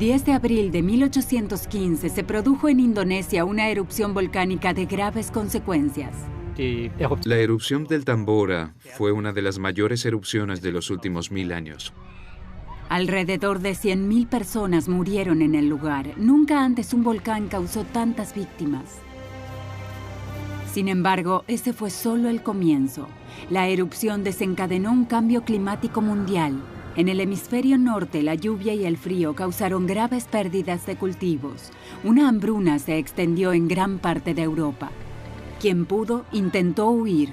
10 de abril de 1815 se produjo en Indonesia una erupción volcánica de graves consecuencias. La erupción del Tambora fue una de las mayores erupciones de los últimos 1000 años. Alrededor de 100.000 personas murieron en el lugar. Nunca antes un volcán causó tantas víctimas. Sin embargo, ese fue solo el comienzo. La erupción desencadenó un cambio climático mundial. En el hemisferio norte, la lluvia y el frío causaron graves pérdidas de cultivos. Una hambruna se extendió en gran parte de Europa. Quien pudo, intentó huir.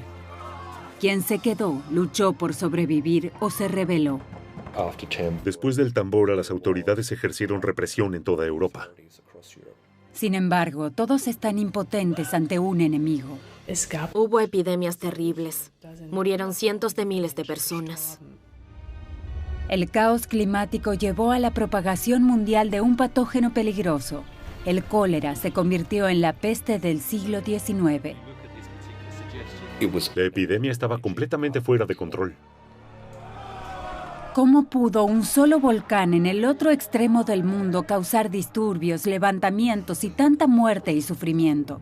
Quien se quedó, luchó por sobrevivir o se rebeló. Después del Tambora, las autoridades ejercieron represión en toda Europa. Sin embargo, todos están impotentes ante un enemigo. Hubo epidemias terribles. Murieron cientos de miles de personas. El caos climático llevó a la propagación mundial de un patógeno peligroso. El cólera se convirtió en la peste del siglo XIX. La epidemia estaba completamente fuera de control. ¿Cómo pudo un solo volcán en el otro extremo del mundo causar disturbios, levantamientos y tanta muerte y sufrimiento?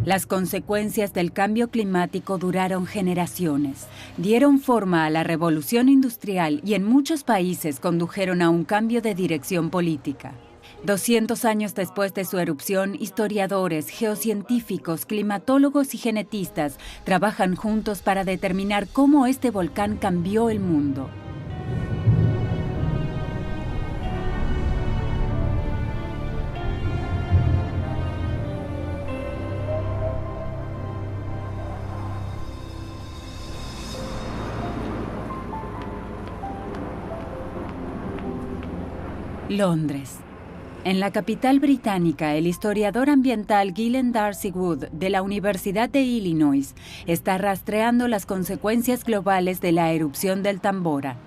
Las consecuencias del cambio climático duraron generaciones, dieron forma a la revolución industrial y en muchos países condujeron a un cambio de dirección política. 200 años después de su erupción, historiadores, geocientíficos, climatólogos y genetistas trabajan juntos para determinar cómo este volcán cambió el mundo. Londres. En la capital británica, el historiador ambiental Gillian Darcy Wood de la Universidad de Illinois está rastreando las consecuencias globales de la erupción del Tambora.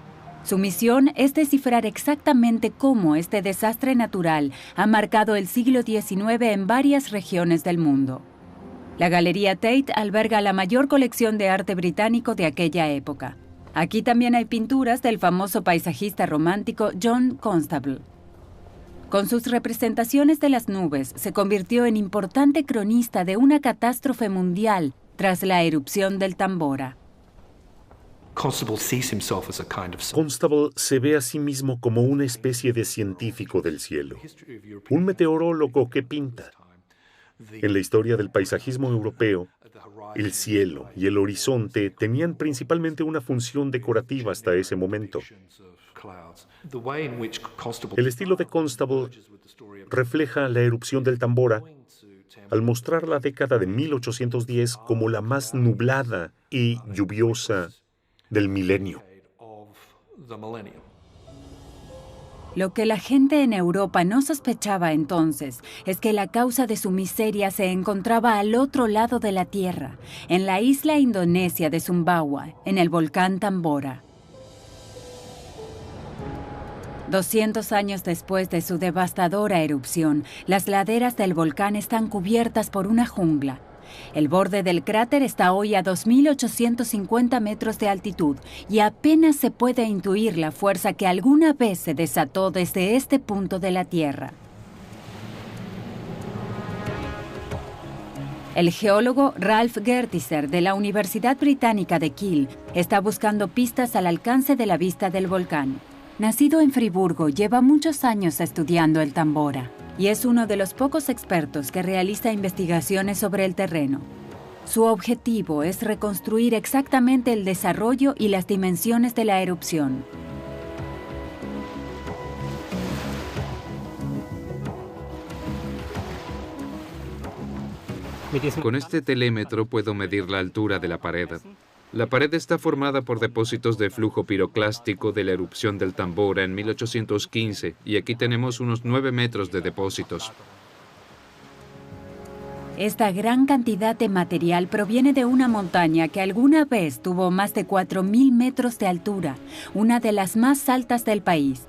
Su misión es descifrar exactamente cómo este desastre natural ha marcado el siglo XIX en varias regiones del mundo. La Galería Tate alberga la mayor colección de arte británico de aquella época. Aquí también hay pinturas del famoso paisajista romántico John Constable. Con sus representaciones de las nubes, se convirtió en importante cronista de una catástrofe mundial tras la erupción del Tambora. Constable se ve a sí mismo como una especie de científico del cielo, un meteorólogo que pinta. En la historia del paisajismo europeo, el cielo y el horizonte tenían principalmente una función decorativa hasta ese momento. El estilo de Constable refleja la erupción del Tambora al mostrar la década de 1810 como la más nublada y lluviosa del milenio. Lo que la gente en Europa no sospechaba entonces es que la causa de su miseria se encontraba al otro lado de la Tierra, en la isla indonesia de Sumbawa, en el volcán Tambora. 200 años después de su devastadora erupción, las laderas del volcán están cubiertas por una jungla. El borde del cráter está hoy a 2.850 metros de altitud y apenas se puede intuir la fuerza que alguna vez se desató desde este punto de la Tierra. El geólogo Ralph Gertiser de la Universidad Británica de Kiel está buscando pistas al alcance de la vista del volcán. Nacido en Friburgo, lleva muchos años estudiando el Tambora y es uno de los pocos expertos que realiza investigaciones sobre el terreno. Su objetivo es reconstruir exactamente el desarrollo y las dimensiones de la erupción. Con este telémetro puedo medir la altura de la pared. La pared está formada por depósitos de flujo piroclástico de la erupción del Tambora en 1815 y aquí tenemos unos 9 metros de depósitos. Esta gran cantidad de material proviene de una montaña que alguna vez tuvo más de 4.000 metros de altura, una de las más altas del país.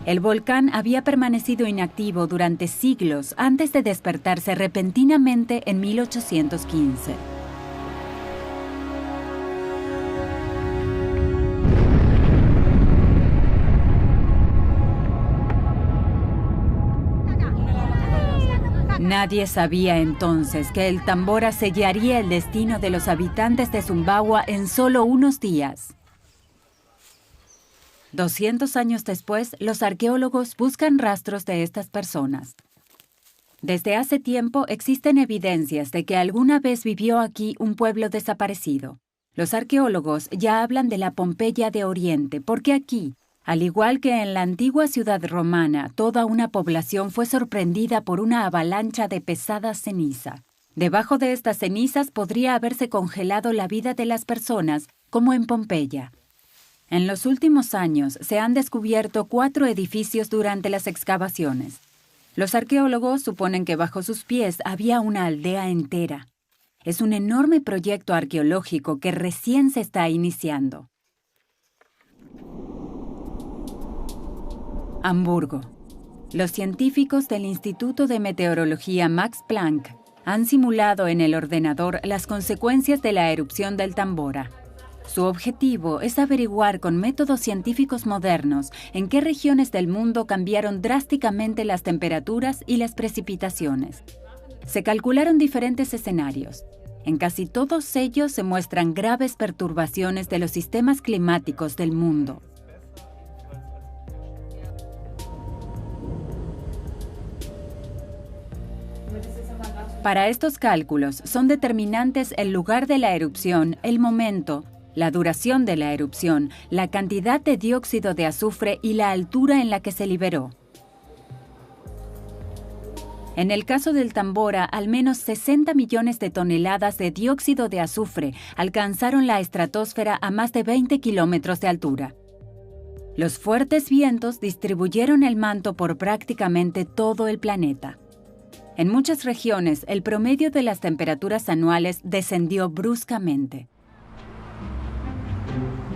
El volcán había permanecido inactivo durante siglos antes de despertarse repentinamente en 1815. Nadie sabía entonces que el Tambora sellaría el destino de los habitantes de Sumbawa en solo unos días. 200 años después, los arqueólogos buscan rastros de estas personas. Desde hace tiempo existen evidencias de que alguna vez vivió aquí un pueblo desaparecido. Los arqueólogos ya hablan de la Pompeya de Oriente, porque aquí, al igual que en la antigua ciudad romana, toda una población fue sorprendida por una avalancha de pesada ceniza. Debajo de estas cenizas podría haberse congelado la vida de las personas, como en Pompeya. En los últimos años se han descubierto 4 edificios durante las excavaciones. Los arqueólogos suponen que bajo sus pies había una aldea entera. Es un enorme proyecto arqueológico que recién se está iniciando. Hamburgo. Los científicos del Instituto de Meteorología Max Planck han simulado en el ordenador las consecuencias de la erupción del Tambora. Su objetivo es averiguar con métodos científicos modernos en qué regiones del mundo cambiaron drásticamente las temperaturas y las precipitaciones. Se calcularon diferentes escenarios. En casi todos ellos se muestran graves perturbaciones de los sistemas climáticos del mundo. Para estos cálculos son determinantes el lugar de la erupción, el momento, la duración de la erupción, la cantidad de dióxido de azufre y la altura en la que se liberó. En el caso del Tambora, al menos 60 millones de toneladas de dióxido de azufre alcanzaron la estratosfera a más de 20 kilómetros de altura. Los fuertes vientos distribuyeron el manto por prácticamente todo el planeta. En muchas regiones, el promedio de las temperaturas anuales descendió bruscamente.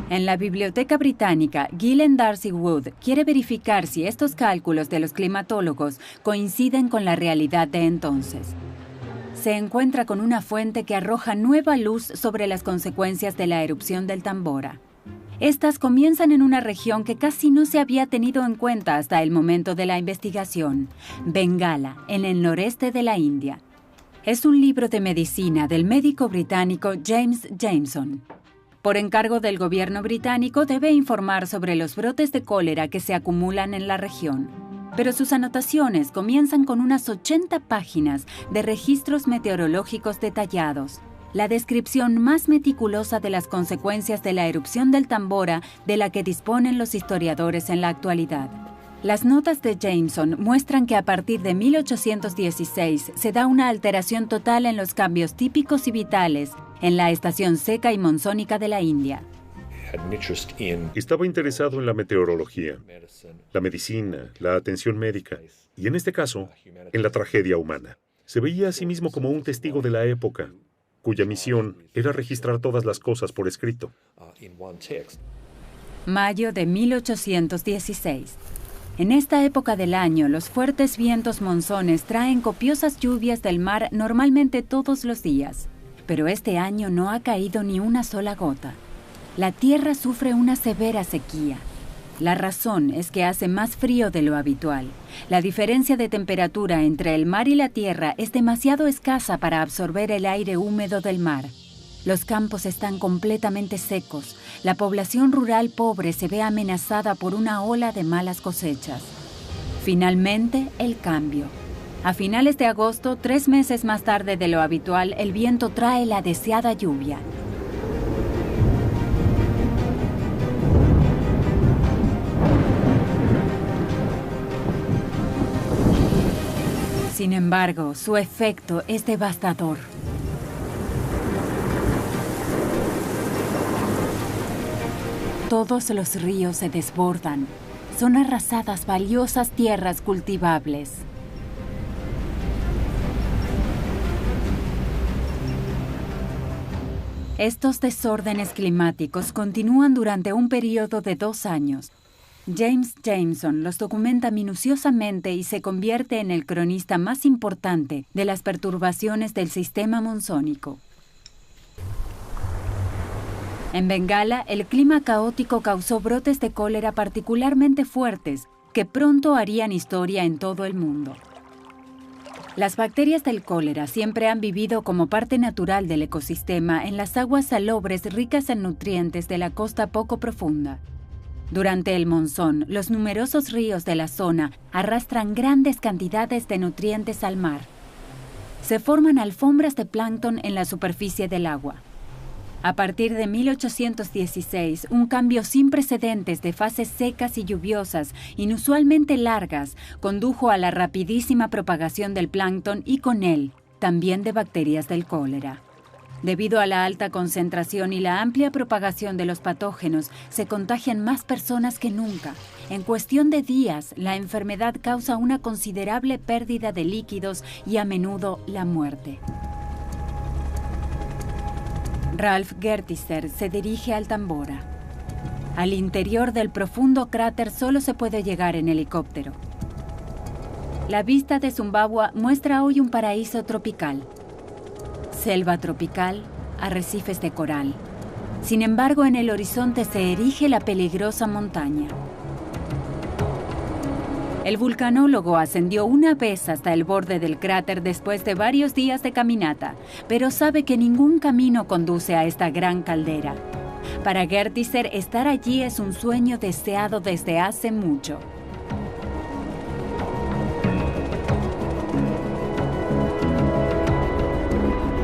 En la Biblioteca Británica, Gillen Darcy Wood quiere verificar si estos cálculos de los climatólogos coinciden con la realidad de entonces. Se encuentra con una fuente que arroja nueva luz sobre las consecuencias de la erupción del Tambora. Estas comienzan en una región que casi no se había tenido en cuenta hasta el momento de la investigación, Bengala, en el noreste de la India. Es un libro de medicina del médico británico James Jameson. Por encargo del gobierno británico debe informar sobre los brotes de cólera que se acumulan en la región. Pero sus anotaciones comienzan con unas 80 páginas de registros meteorológicos detallados, la descripción más meticulosa de las consecuencias de la erupción del Tambora de la que disponen los historiadores en la actualidad. Las notas de Jameson muestran que a partir de 1816 se da una alteración total en los cambios típicos y vitales en la estación seca y monzónica de la India. Estaba interesado en la meteorología, la medicina, la atención médica y, en este caso, en la tragedia humana. Se veía a sí mismo como un testigo de la época, cuya misión era registrar todas las cosas por escrito. Mayo de 1816. En esta época del año, los fuertes vientos monzones traen copiosas lluvias del mar normalmente todos los días. Pero este año no ha caído ni una sola gota. La tierra sufre una severa sequía. La razón es que hace más frío de lo habitual. La diferencia de temperatura entre el mar y la tierra es demasiado escasa para absorber el aire húmedo del mar. Los campos están completamente secos. La población rural pobre se ve amenazada por una ola de malas cosechas. Finalmente, el cambio. A finales de agosto, 3 meses más tarde de lo habitual, el viento trae la deseada lluvia. Sin embargo, su efecto es devastador. Todos los ríos se desbordan. Son arrasadas valiosas tierras cultivables. Estos desórdenes climáticos continúan durante un periodo de 2 años. James Jameson los documenta minuciosamente y se convierte en el cronista más importante de las perturbaciones del sistema monzónico. En Bengala, el clima caótico causó brotes de cólera particularmente fuertes que pronto harían historia en todo el mundo. Las bacterias del cólera siempre han vivido como parte natural del ecosistema en las aguas salobres ricas en nutrientes de la costa poco profunda. Durante el monzón, los numerosos ríos de la zona arrastran grandes cantidades de nutrientes al mar. Se forman alfombras de plancton en la superficie del agua. A partir de 1816, un cambio sin precedentes de fases secas y lluviosas, inusualmente largas, condujo a la rapidísima propagación del plancton y con él, también de bacterias del cólera. Debido a la alta concentración y la amplia propagación de los patógenos, se contagian más personas que nunca. En cuestión de días, la enfermedad causa una considerable pérdida de líquidos y a menudo la muerte. Ralph Gertiser se dirige al Tambora. Al interior del profundo cráter solo se puede llegar en helicóptero. La vista de Sumbawa muestra hoy un paraíso tropical. Selva tropical, arrecifes de coral. Sin embargo, en el horizonte se erige la peligrosa montaña. El vulcanólogo ascendió una vez hasta el borde del cráter después de varios días de caminata, pero sabe que ningún camino conduce a esta gran caldera. Para Gertiser, estar allí es un sueño deseado desde hace mucho.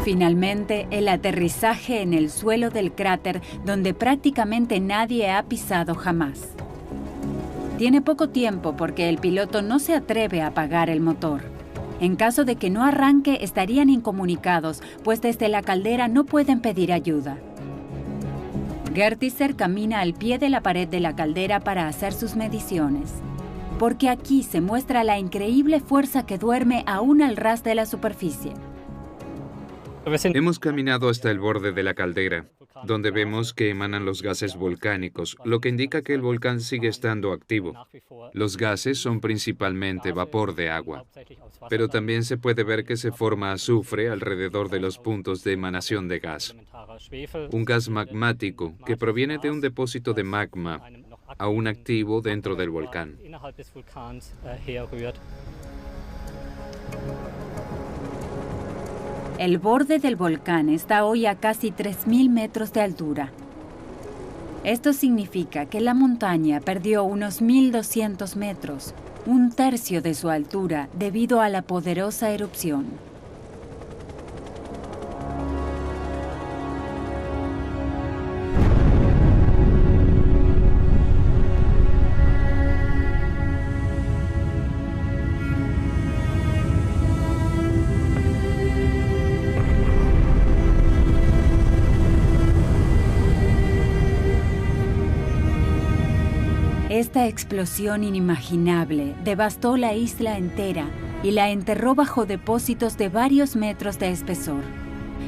Finalmente, el aterrizaje en el suelo del cráter donde prácticamente nadie ha pisado jamás. Tiene poco tiempo porque el piloto no se atreve a apagar el motor. En caso de que no arranque, estarían incomunicados, pues desde la caldera no pueden pedir ayuda. Gertiser camina al pie de la pared de la caldera para hacer sus mediciones, porque aquí se muestra la increíble fuerza que duerme aún al ras de la superficie. Hemos caminado hasta el borde de la caldera, donde vemos que emanan los gases volcánicos, lo que indica que el volcán sigue estando activo. Los gases son principalmente vapor de agua, pero también se puede ver que se forma azufre alrededor de los puntos de emanación de gas. Un gas magmático que proviene de un depósito de magma, aún activo dentro del volcán. El borde del volcán está hoy a casi 3.000 metros de altura. Esto significa que la montaña perdió unos 1.200 metros, un tercio de su altura, debido a la poderosa erupción. Esta explosión inimaginable devastó la isla entera y la enterró bajo depósitos de varios metros de espesor.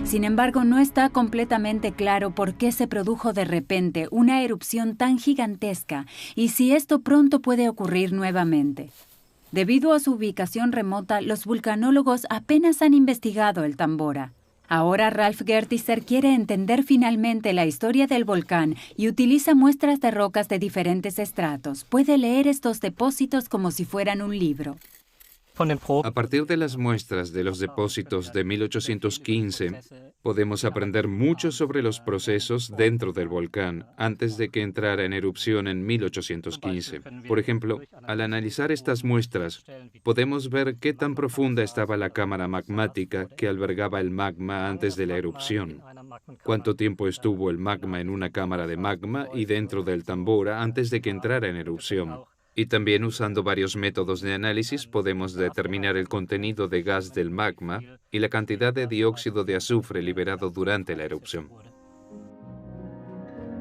Sin embargo, no está completamente claro por qué se produjo de repente una erupción tan gigantesca y si esto pronto puede ocurrir nuevamente. Debido a su ubicación remota, los vulcanólogos apenas han investigado el Tambora. Ahora Ralph Gertiser quiere entender finalmente la historia del volcán y utiliza muestras de rocas de diferentes estratos. Puede leer estos depósitos como si fueran un libro. A partir de las muestras de los depósitos de 1815, podemos aprender mucho sobre los procesos dentro del volcán antes de que entrara en erupción en 1815. Por ejemplo, al analizar estas muestras, podemos ver qué tan profunda estaba la cámara magmática que albergaba el magma antes de la erupción. Cuánto tiempo estuvo el magma en una cámara de magma y dentro del Tambora antes de que entrara en erupción. Y también usando varios métodos de análisis podemos determinar el contenido de gas del magma y la cantidad de dióxido de azufre liberado durante la erupción.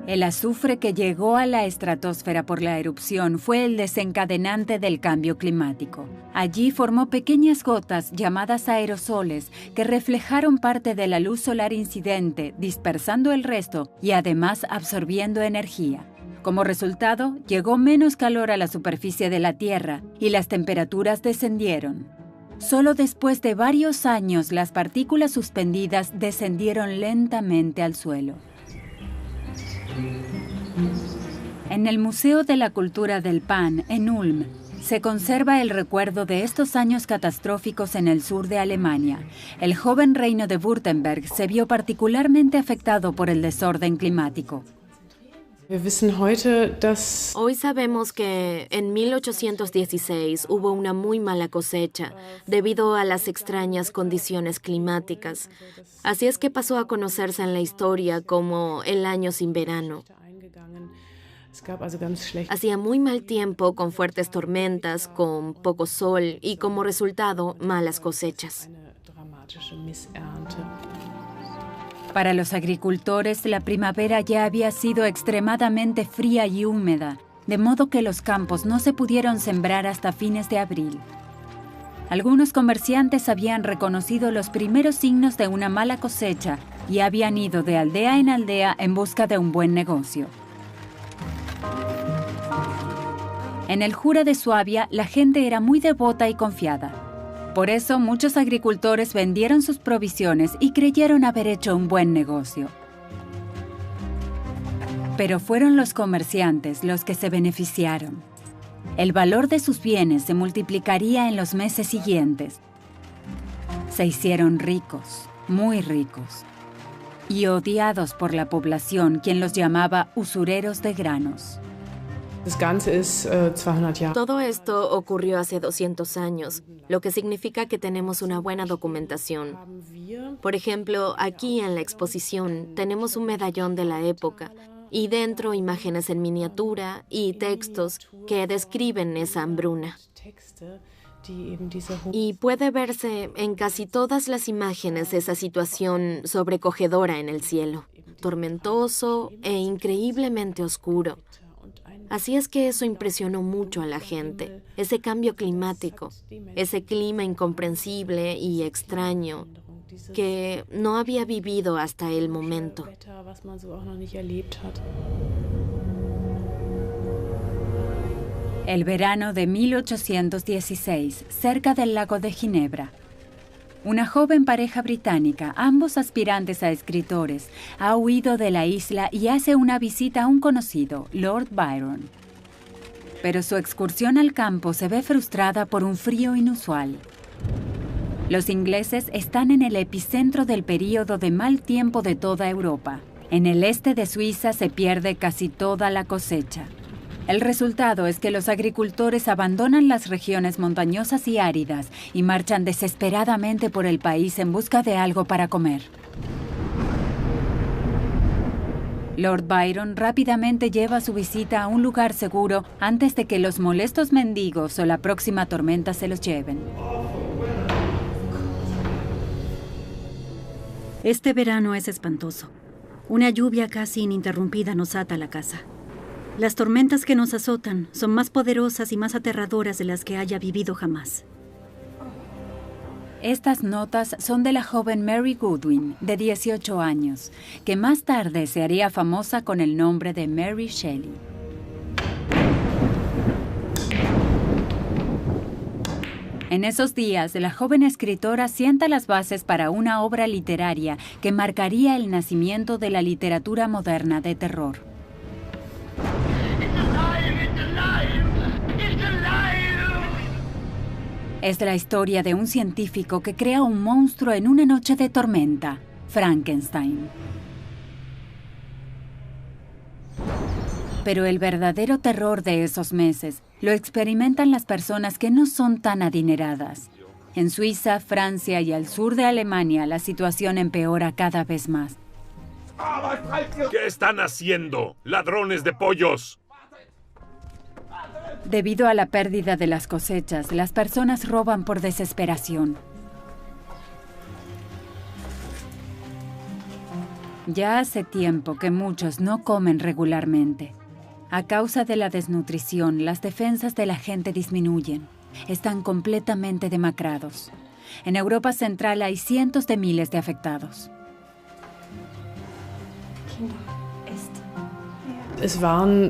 El azufre que llegó a la estratosfera por la erupción fue el desencadenante del cambio climático. Allí formó pequeñas gotas llamadas aerosoles que reflejaron parte de la luz solar incidente, dispersando el resto y además absorbiendo energía. Como resultado, llegó menos calor a la superficie de la Tierra y las temperaturas descendieron. Solo después de varios años, las partículas suspendidas descendieron lentamente al suelo. En el Museo de la Cultura del Pan, en Ulm, se conserva el recuerdo de estos años catastróficos en el sur de Alemania. El joven reino de Württemberg se vio particularmente afectado por el desorden climático. Hoy sabemos que en 1816 hubo una muy mala cosecha debido a las extrañas condiciones climáticas. Así es que pasó a conocerse en la historia como el año sin verano. Hacía muy mal tiempo, con fuertes tormentas, con poco sol y como resultado malas cosechas. Para los agricultores, la primavera ya había sido extremadamente fría y húmeda, de modo que los campos no se pudieron sembrar hasta fines de abril. Algunos comerciantes habían reconocido los primeros signos de una mala cosecha y habían ido de aldea en aldea en busca de un buen negocio. En el Jura de Suabia, la gente era muy devota y confiada. Por eso, muchos agricultores vendieron sus provisiones y creyeron haber hecho un buen negocio. Pero fueron los comerciantes los que se beneficiaron. El valor de sus bienes se multiplicaría en los meses siguientes. Se hicieron ricos, muy ricos, y odiados por la población, quien los llamaba usureros de granos. Todo esto ocurrió hace 200 años, lo que significa que tenemos una buena documentación. Por ejemplo, aquí en la exposición tenemos un medallón de la época y dentro imágenes en miniatura y textos que describen esa hambruna. Y puede verse en casi todas las imágenes esa situación sobrecogedora en el cielo, tormentoso e increíblemente oscuro. Así es que eso impresionó mucho a la gente, ese cambio climático, ese clima incomprensible y extraño que no había vivido hasta el momento. El verano de 1816, cerca del lago de Ginebra. Una joven pareja británica, ambos aspirantes a escritores, ha huido de la isla y hace una visita a un conocido, Lord Byron. Pero su excursión al campo se ve frustrada por un frío inusual. Los ingleses están en el epicentro del período de mal tiempo de toda Europa. En el este de Suiza se pierde casi toda la cosecha. El resultado es que los agricultores abandonan las regiones montañosas y áridas y marchan desesperadamente por el país en busca de algo para comer. Lord Byron rápidamente lleva su visita a un lugar seguro antes de que los molestos mendigos o la próxima tormenta se los lleven. Este verano es espantoso. Una lluvia casi ininterrumpida nos ata a la casa. Las tormentas que nos azotan son más poderosas y más aterradoras de las que haya vivido jamás. Estas notas son de la joven Mary Goodwin, de 18 años, que más tarde se haría famosa con el nombre de Mary Shelley. En esos días, la joven escritora sienta las bases para una obra literaria que marcaría el nacimiento de la literatura moderna de terror. Es la historia de un científico que crea un monstruo en una noche de tormenta, Frankenstein. Pero el verdadero terror de esos meses lo experimentan las personas que no son tan adineradas. En Suiza, Francia y al sur de Alemania, la situación empeora cada vez más. ¿Qué están haciendo, ladrones de pollos? Debido a la pérdida de las cosechas, las personas roban por desesperación. Ya hace tiempo que muchos no comen regularmente. A causa de la desnutrición, las defensas de la gente disminuyen. Están completamente demacrados. En Europa Central hay cientos de miles de afectados.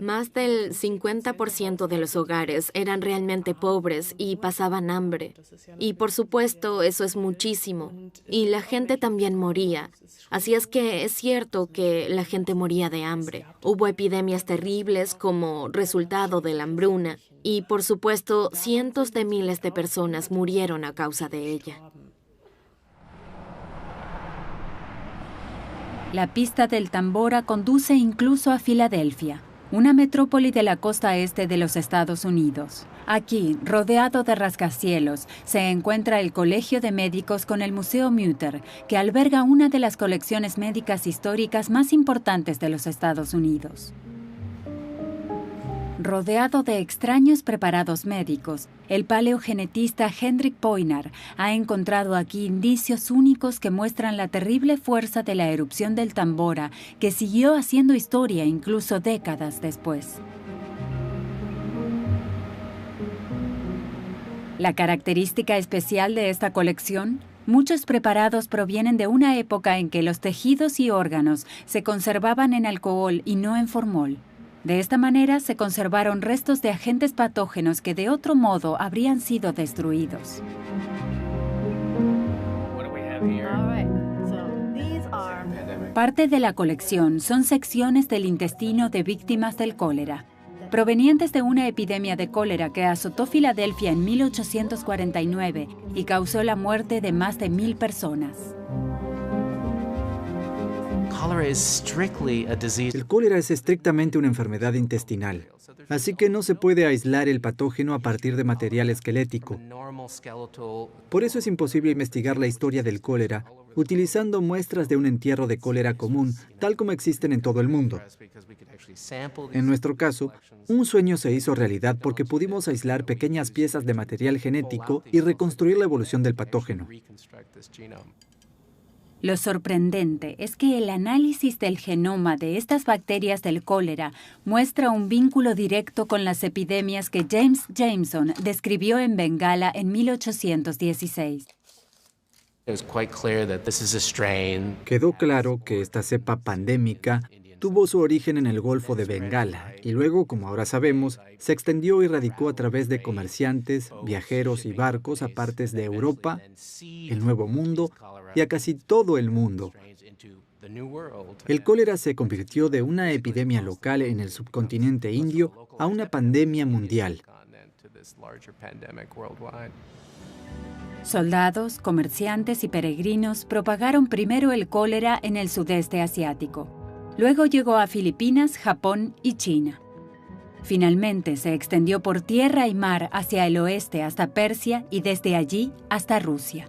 Más del 50% de los hogares eran realmente pobres y pasaban hambre. Y por supuesto, eso es muchísimo. Y la gente también moría. Así es que es cierto que la gente moría de hambre. Hubo epidemias terribles como resultado de la hambruna. Y por supuesto, cientos de miles de personas murieron a causa de ella. La pista del Tambora conduce incluso a Filadelfia, una metrópoli de la costa este de los Estados Unidos. Aquí, rodeado de rascacielos, se encuentra el Colegio de Médicos con el Museo Mutter, que alberga una de las colecciones médicas históricas más importantes de los Estados Unidos. Rodeado de extraños preparados médicos, el paleogenetista Hendrik Poinar ha encontrado aquí indicios únicos que muestran la terrible fuerza de la erupción del Tambora, que siguió haciendo historia incluso décadas después. La característica especial de esta colección: muchos preparados provienen de una época en que los tejidos y órganos se conservaban en alcohol y no en formol. De esta manera se conservaron restos de agentes patógenos que de otro modo habrían sido destruidos. Parte de la colección son secciones del intestino de víctimas del cólera, provenientes de una epidemia de cólera que azotó Filadelfia en 1849 y causó la muerte de más de 1,000 personas. El cólera es estrictamente una enfermedad intestinal, así que no se puede aislar el patógeno a partir de material esquelético. Por eso es imposible investigar la historia del cólera utilizando muestras de un entierro de cólera común, tal como existen en todo el mundo. En nuestro caso, un sueño se hizo realidad porque pudimos aislar pequeñas piezas de material genético y reconstruir la evolución del patógeno. Lo sorprendente es que el análisis del genoma de estas bacterias del cólera muestra un vínculo directo con las epidemias que James Jameson describió en Bengala en 1816. Quedó claro que esta cepa pandémica tuvo su origen en el Golfo de Bengala y luego, como ahora sabemos, se extendió y radicó a través de comerciantes, viajeros y barcos a partes de Europa, el Nuevo Mundo y a casi todo el mundo. El cólera se convirtió de una epidemia local en el subcontinente indio a una pandemia mundial. Soldados, comerciantes y peregrinos propagaron primero el cólera en el sudeste asiático. Luego llegó a Filipinas, Japón y China. Finalmente se extendió por tierra y mar hacia el oeste hasta Persia y desde allí hasta Rusia.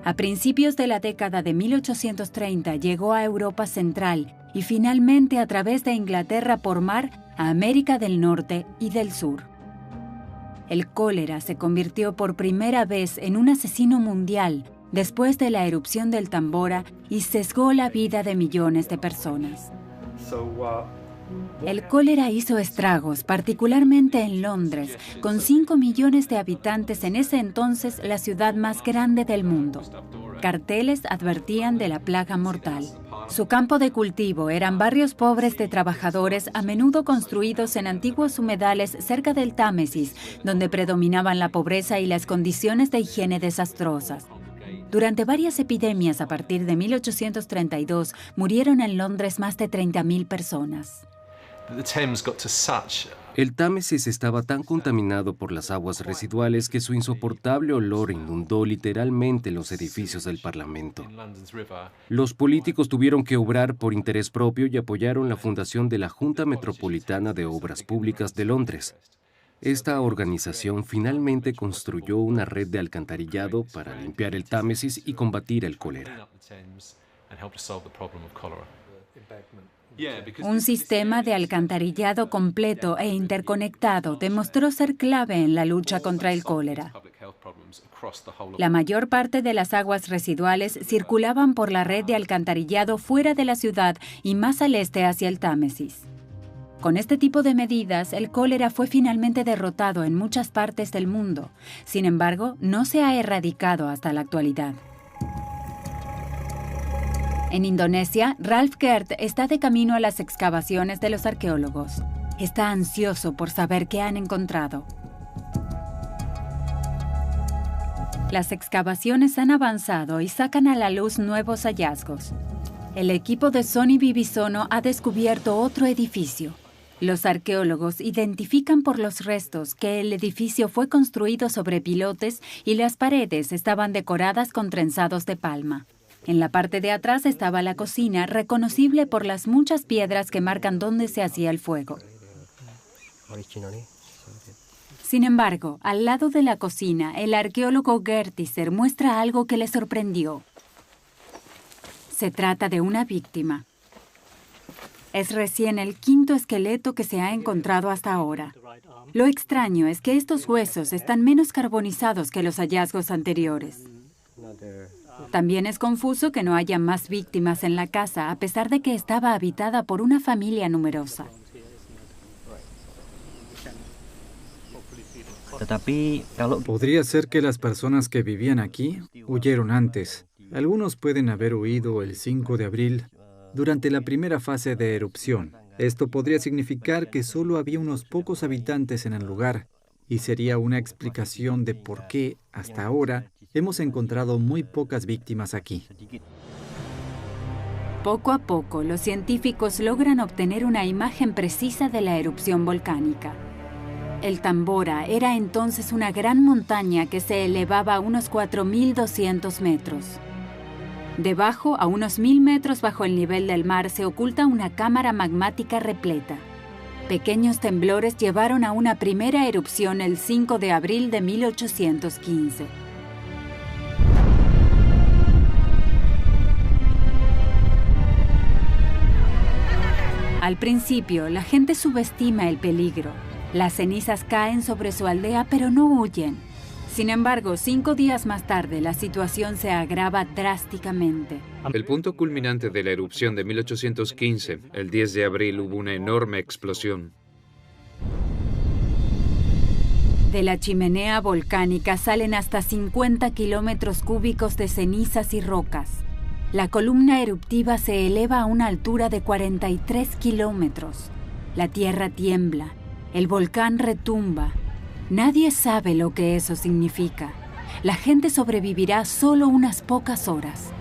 A principios de la década de 1830 llegó a Europa Central y finalmente a través de Inglaterra por mar a América del Norte y del Sur. El cólera se convirtió por primera vez en un asesino mundial después de la erupción del Tambora y sesgó la vida de millones de personas. El cólera hizo estragos, particularmente en Londres, con 5 millones de habitantes, en ese entonces la ciudad más grande del mundo. Carteles advertían de la plaga mortal. Su campo de cultivo eran barrios pobres de trabajadores, a menudo construidos en antiguos humedales cerca del Támesis, donde predominaban la pobreza y las condiciones de higiene desastrosas. Durante varias epidemias a partir de 1832, murieron en Londres más de 30,000 personas. El Támesis estaba tan contaminado por las aguas residuales que su insoportable olor inundó literalmente los edificios del Parlamento. Los políticos tuvieron que obrar por interés propio y apoyaron la fundación de la Junta Metropolitana de Obras Públicas de Londres. Esta organización finalmente construyó una red de alcantarillado para limpiar el Támesis y combatir el cólera. Un sistema de alcantarillado completo e interconectado demostró ser clave en la lucha contra el cólera. La mayor parte de las aguas residuales circulaban por la red de alcantarillado fuera de la ciudad y más al este hacia el Támesis. Con este tipo de medidas, el cólera fue finalmente derrotado en muchas partes del mundo. Sin embargo, no se ha erradicado hasta la actualidad. En Indonesia, Ralph Gert está de camino a las excavaciones de los arqueólogos. Está ansioso por saber qué han encontrado. Las excavaciones han avanzado y sacan a la luz nuevos hallazgos. El equipo de Sony Bibisono ha descubierto otro edificio. Los arqueólogos identifican por los restos que el edificio fue construido sobre pilotes y las paredes estaban decoradas con trenzados de palma. En la parte de atrás estaba la cocina, reconocible por las muchas piedras que marcan dónde se hacía el fuego. Sin embargo, al lado de la cocina, el arqueólogo Gertiser muestra algo que le sorprendió. Se trata de una víctima. Es recién el quinto esqueleto que se ha encontrado hasta ahora. Lo extraño es que estos huesos están menos carbonizados que los hallazgos anteriores. También es confuso que no haya más víctimas en la casa, a pesar de que estaba habitada por una familia numerosa. Podría ser que las personas que vivían aquí huyeron antes. Algunos pueden haber huido el 5 de abril durante la primera fase de erupción. Esto podría significar que solo había unos pocos habitantes en el lugar y sería una explicación de por qué, hasta ahora, hemos encontrado muy pocas víctimas aquí. Poco a poco, los científicos logran obtener una imagen precisa de la erupción volcánica. El Tambora era entonces una gran montaña que se elevaba a unos 4.200 metros. Debajo, a unos 1.000 metros bajo el nivel del mar, se oculta una cámara magmática repleta. Pequeños temblores llevaron a una primera erupción el 5 de abril de 1815. Al principio, la gente subestima el peligro. Las cenizas caen sobre su aldea, pero no huyen. Sin embargo, 5 días más tarde, la situación se agrava drásticamente. El punto culminante de la erupción de 1815, el 10 de abril, hubo una enorme explosión. De la chimenea volcánica salen hasta 50 kilómetros cúbicos de cenizas y rocas. La columna eruptiva se eleva a una altura de 43 kilómetros. La tierra tiembla, el volcán retumba. Nadie sabe lo que eso significa. La gente sobrevivirá solo unas pocas horas.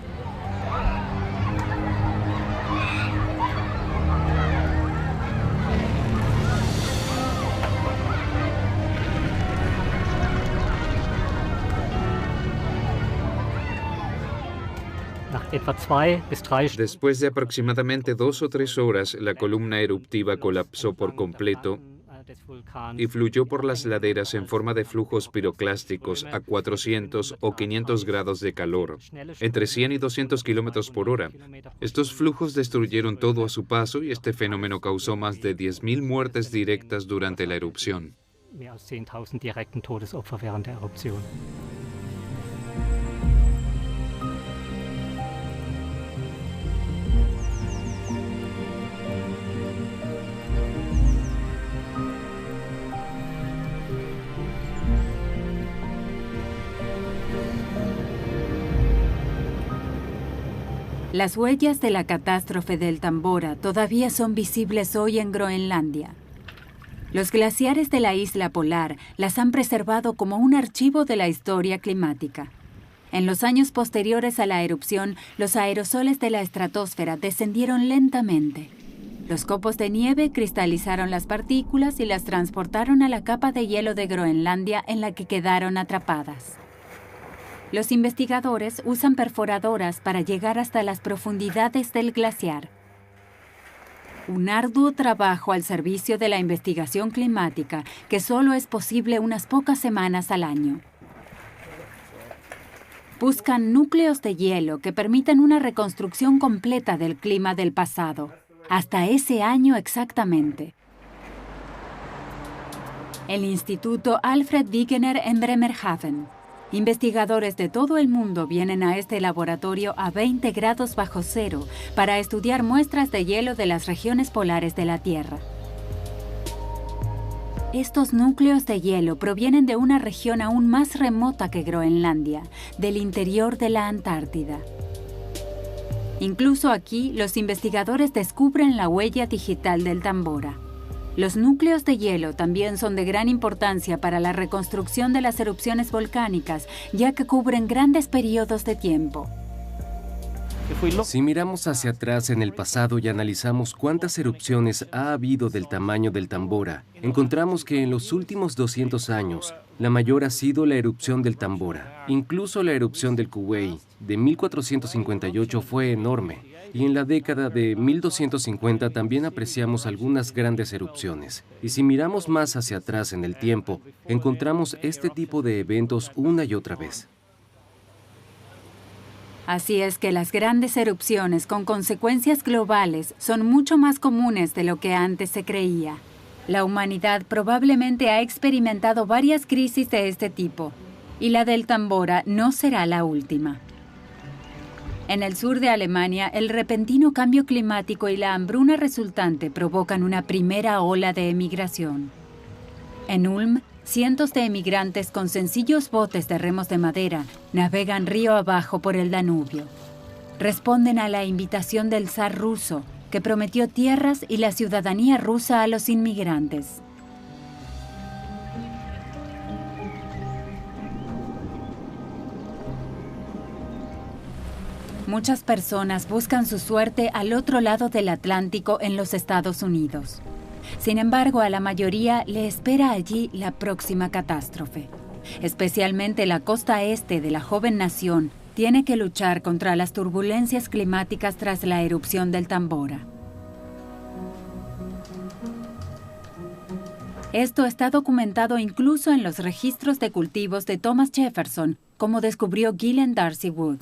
Después de aproximadamente 2 o 3 horas, la columna eruptiva colapsó por completo y fluyó por las laderas en forma de flujos piroclásticos a 400 o 500 grados de calor, entre 100 y 200 kilómetros por hora. Estos flujos destruyeron todo a su paso y este fenómeno causó más de 10.000 muertes directas durante la erupción. Las huellas de la catástrofe del Tambora todavía son visibles hoy en Groenlandia. Los glaciares de la isla polar las han preservado como un archivo de la historia climática. En los años posteriores a la erupción, los aerosoles de la estratosfera descendieron lentamente. Los copos de nieve cristalizaron las partículas y las transportaron a la capa de hielo de Groenlandia en la que quedaron atrapadas. Los investigadores usan perforadoras para llegar hasta las profundidades del glaciar. Un arduo trabajo al servicio de la investigación climática que solo es posible unas pocas semanas al año. Buscan núcleos de hielo que permitan una reconstrucción completa del clima del pasado, hasta ese año exactamente. El Instituto Alfred Wegener en Bremerhaven. Investigadores de todo el mundo vienen a este laboratorio a 20 grados bajo cero para estudiar muestras de hielo de las regiones polares de la Tierra. Estos núcleos de hielo provienen de una región aún más remota que Groenlandia, del interior de la Antártida. Incluso aquí, los investigadores descubren la huella digital del Tambora. Los núcleos de hielo también son de gran importancia para la reconstrucción de las erupciones volcánicas, ya que cubren grandes periodos de tiempo. Si miramos hacia atrás en el pasado y analizamos cuántas erupciones ha habido del tamaño del Tambora, encontramos que en los últimos 200 años, la mayor ha sido la erupción del Tambora. Incluso la erupción del Kuwei de 1458 fue enorme, y en la década de 1250 también apreciamos algunas grandes erupciones. Y si miramos más hacia atrás en el tiempo, encontramos este tipo de eventos una y otra vez. Así es que las grandes erupciones con consecuencias globales son mucho más comunes de lo que antes se creía. La humanidad probablemente ha experimentado varias crisis de este tipo, y la del Tambora no será la última. En el sur de Alemania, el repentino cambio climático y la hambruna resultante provocan una primera ola de emigración. En Ulm, cientos de emigrantes con sencillos botes de remos de madera navegan río abajo por el Danubio. Responden a la invitación del zar ruso, que prometió tierras y la ciudadanía rusa a los inmigrantes. Muchas personas buscan su suerte al otro lado del Atlántico en los Estados Unidos. Sin embargo, a la mayoría le espera allí la próxima catástrofe. Especialmente la costa este de la joven nación tiene que luchar contra las turbulencias climáticas tras la erupción del Tambora. Esto está documentado incluso en los registros de cultivos de Thomas Jefferson, como descubrió Gillen Darcy Wood.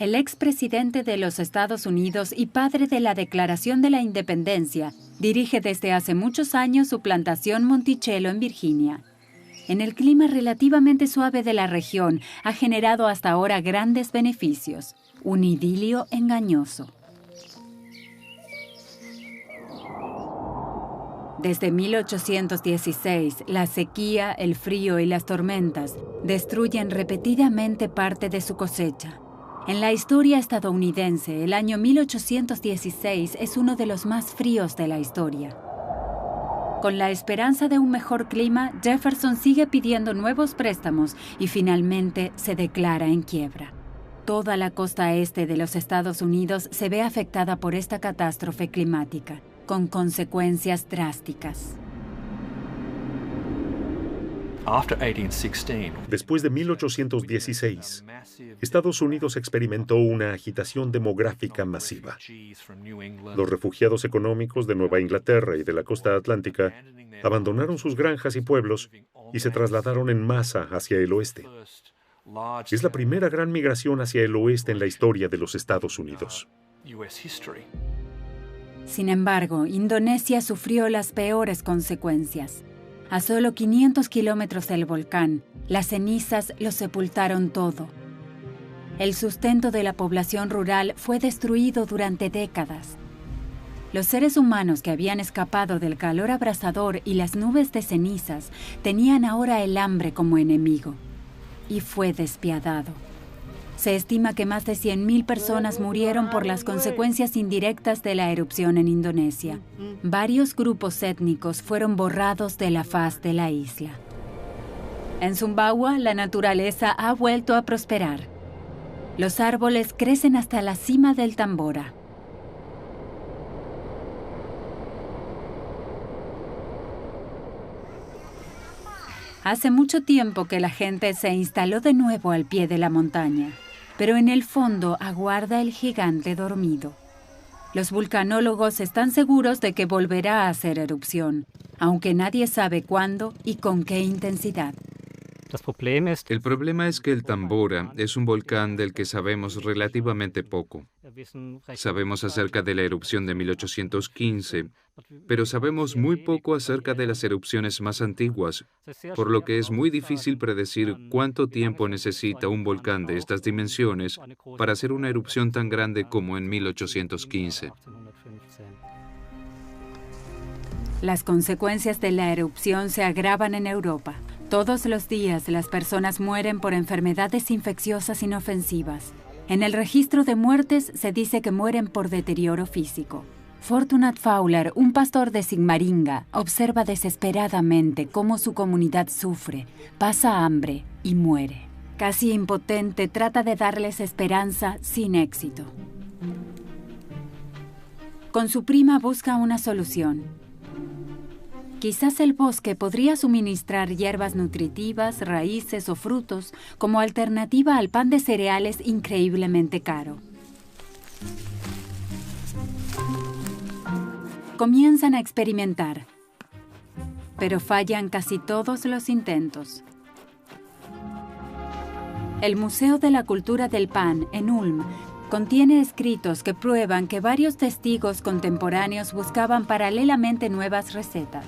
El expresidente de los Estados Unidos y padre de la Declaración de la Independencia dirige desde hace muchos años su plantación Monticello en Virginia. En el clima relativamente suave de la región ha generado hasta ahora grandes beneficios, un idilio engañoso. Desde 1816, la sequía, el frío y las tormentas destruyen repetidamente parte de su cosecha. En la historia estadounidense, el año 1816 es uno de los más fríos de la historia. Con la esperanza de un mejor clima, Jefferson sigue pidiendo nuevos préstamos y finalmente se declara en quiebra. Toda la costa este de los Estados Unidos se ve afectada por esta catástrofe climática, con consecuencias drásticas. Después de 1816, Estados Unidos experimentó una agitación demográfica masiva. Los refugiados económicos de Nueva Inglaterra y de la costa atlántica abandonaron sus granjas y pueblos y se trasladaron en masa hacia el oeste. Es la primera gran migración hacia el oeste en la historia de los Estados Unidos. Sin embargo, Indonesia sufrió las peores consecuencias. A solo 500 kilómetros del volcán, las cenizas lo sepultaron todo. El sustento de la población rural fue destruido durante décadas. Los seres humanos que habían escapado del calor abrasador y las nubes de cenizas tenían ahora el hambre como enemigo. Y fue despiadado. Se estima que más de 100.000 personas murieron por las consecuencias indirectas de la erupción en Indonesia. Varios grupos étnicos fueron borrados de la faz de la isla. En Sumbawa, la naturaleza ha vuelto a prosperar. Los árboles crecen hasta la cima del Tambora. Hace mucho tiempo que la gente se instaló de nuevo al pie de la montaña, pero en el fondo aguarda el gigante dormido. Los vulcanólogos están seguros de que volverá a hacer erupción, aunque nadie sabe cuándo y con qué intensidad. El problema es que el Tambora es un volcán del que sabemos relativamente poco. Sabemos acerca de la erupción de 1815, pero sabemos muy poco acerca de las erupciones más antiguas, por lo que es muy difícil predecir cuánto tiempo necesita un volcán de estas dimensiones para hacer una erupción tan grande como en 1815. Las consecuencias de la erupción se agravan en Europa. Todos los días las personas mueren por enfermedades infecciosas inofensivas. En el registro de muertes se dice que mueren por deterioro físico. Fortunat Fowler, un pastor de Sigmaringa, observa desesperadamente cómo su comunidad sufre, pasa hambre y muere. Casi impotente, trata de darles esperanza sin éxito. Con su prima busca una solución. Quizás el bosque podría suministrar hierbas nutritivas, raíces o frutos como alternativa al pan de cereales increíblemente caro. Comienzan a experimentar, pero fallan casi todos los intentos. El Museo de la Cultura del Pan, en Ulm, contiene escritos que prueban que varios testigos contemporáneos buscaban paralelamente nuevas recetas.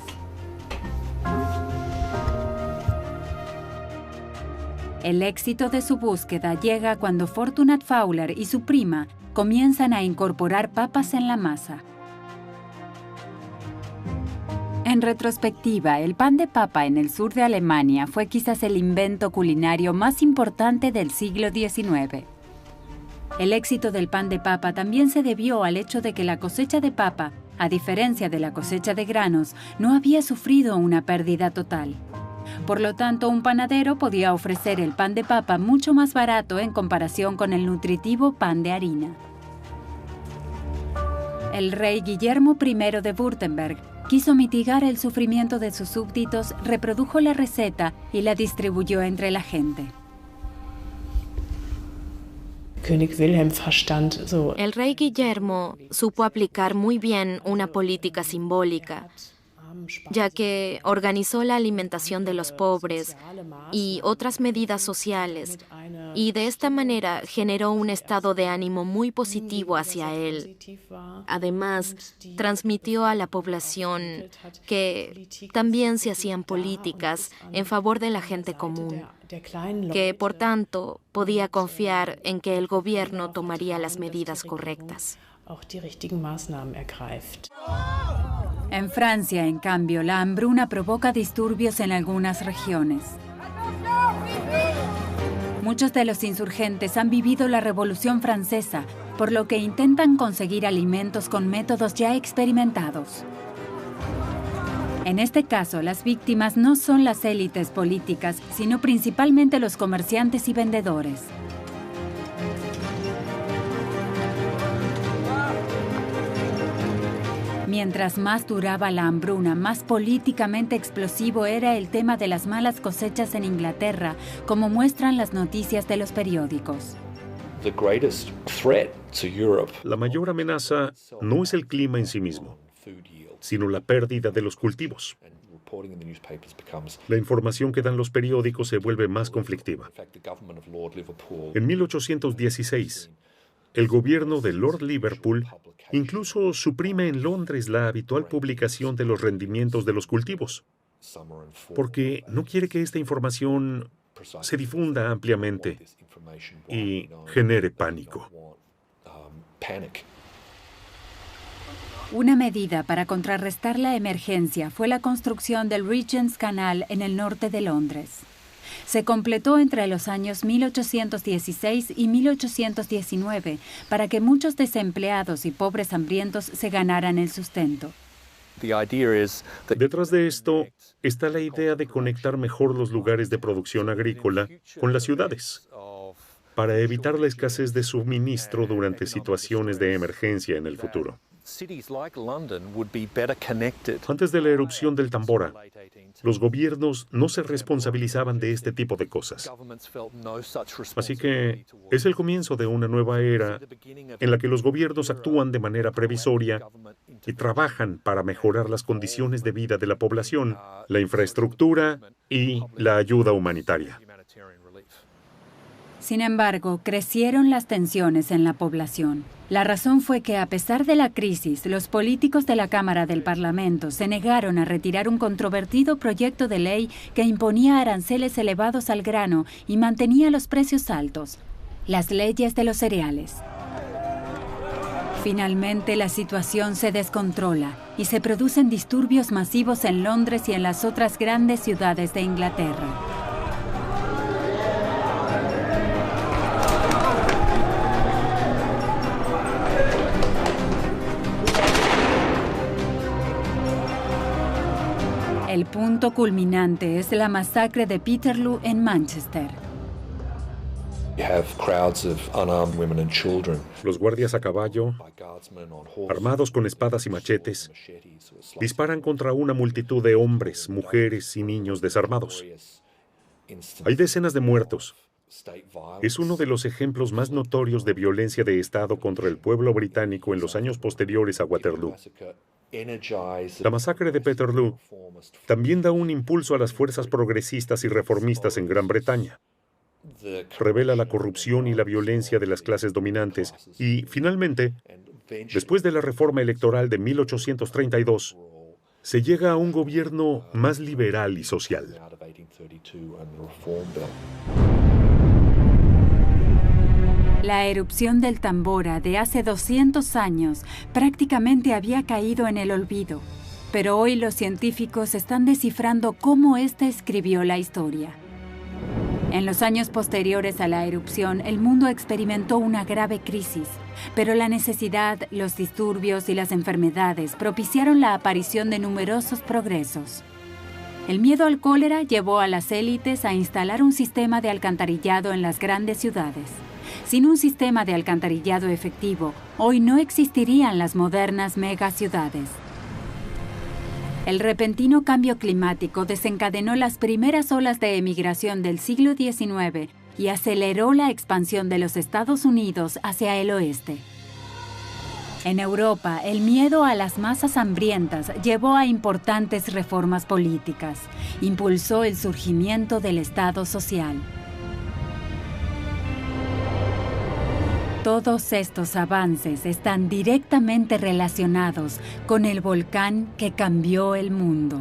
El éxito de su búsqueda llega cuando Fortunat Fowler y su prima comienzan a incorporar papas en la masa. En retrospectiva, el pan de papa en el sur de Alemania fue quizás el invento culinario más importante del siglo XIX. El éxito del pan de papa también se debió al hecho de que la cosecha de papa, a diferencia de la cosecha de granos, no había sufrido una pérdida total. Por lo tanto, un panadero podía ofrecer el pan de papa mucho más barato en comparación con el nutritivo pan de harina. El rey Guillermo I de Württemberg quiso mitigar el sufrimiento de sus súbditos, reprodujo la receta y la distribuyó entre la gente. El rey Guillermo supo aplicar muy bien una política simbólica, ya que organizó la alimentación de los pobres y otras medidas sociales, y de esta manera generó un estado de ánimo muy positivo hacia él. Además, transmitió a la población que también se hacían políticas en favor de la gente común, que por tanto podía confiar en que el gobierno tomaría las medidas correctas. En Francia, en cambio, la hambruna provoca disturbios en algunas regiones. Muchos de los insurgentes han vivido la Revolución Francesa, por lo que intentan conseguir alimentos con métodos ya experimentados. En este caso, las víctimas no son las élites políticas, sino principalmente los comerciantes y vendedores. Mientras más duraba la hambruna, más políticamente explosivo era el tema de las malas cosechas en Inglaterra, como muestran las noticias de los periódicos. La mayor amenaza no es el clima en sí mismo, sino la pérdida de los cultivos. La información que dan los periódicos se vuelve más conflictiva. En 1816, el gobierno de Lord Liverpool incluso suprime en Londres la habitual publicación de los rendimientos de los cultivos, porque no quiere que esta información se difunda ampliamente y genere pánico. Una medida para contrarrestar la emergencia fue la construcción del Regent's Canal en el norte de Londres. Se completó entre los años 1816 y 1819 para que muchos desempleados y pobres hambrientos se ganaran el sustento. Detrás de esto está la idea de conectar mejor los lugares de producción agrícola con las ciudades, para evitar la escasez de suministro durante situaciones de emergencia en el futuro. Antes de la erupción del Tambora, los gobiernos no se responsabilizaban de este tipo de cosas. Así que es el comienzo de una nueva era en la que los gobiernos actúan de manera previsoria y trabajan para mejorar las condiciones de vida de la población, la infraestructura y la ayuda humanitaria. Sin embargo, crecieron las tensiones en la población. La razón fue que, a pesar de la crisis, los políticos de la Cámara del Parlamento se negaron a retirar un controvertido proyecto de ley que imponía aranceles elevados al grano y mantenía los precios altos, las leyes de los cereales. Finalmente, la situación se descontrola y se producen disturbios masivos en Londres y en las otras grandes ciudades de Inglaterra. El punto culminante es la masacre de Peterloo en Manchester. Los guardias a caballo, armados con espadas y machetes, disparan contra una multitud de hombres, mujeres y niños desarmados. Hay decenas de muertos. Es uno de los ejemplos más notorios de violencia de Estado contra el pueblo británico en los años posteriores a Waterloo. La masacre de Peterloo también da un impulso a las fuerzas progresistas y reformistas en Gran Bretaña. Revela la corrupción y la violencia de las clases dominantes y, finalmente, después de la reforma electoral de 1832, se llega a un gobierno más liberal y social. La erupción del Tambora de hace 200 años prácticamente había caído en el olvido, pero hoy los científicos están descifrando cómo ésta escribió la historia. En los años posteriores a la erupción, el mundo experimentó una grave crisis, pero la necesidad, los disturbios y las enfermedades propiciaron la aparición de numerosos progresos. El miedo al cólera llevó a las élites a instalar un sistema de alcantarillado en las grandes ciudades. Sin un sistema de alcantarillado efectivo, hoy no existirían las modernas megaciudades. El repentino cambio climático desencadenó las primeras olas de emigración del siglo XIX y aceleró la expansión de los Estados Unidos hacia el oeste. En Europa, el miedo a las masas hambrientas llevó a importantes reformas políticas. Impulsó el surgimiento del Estado social. Todos estos avances están directamente relacionados con el volcán que cambió el mundo.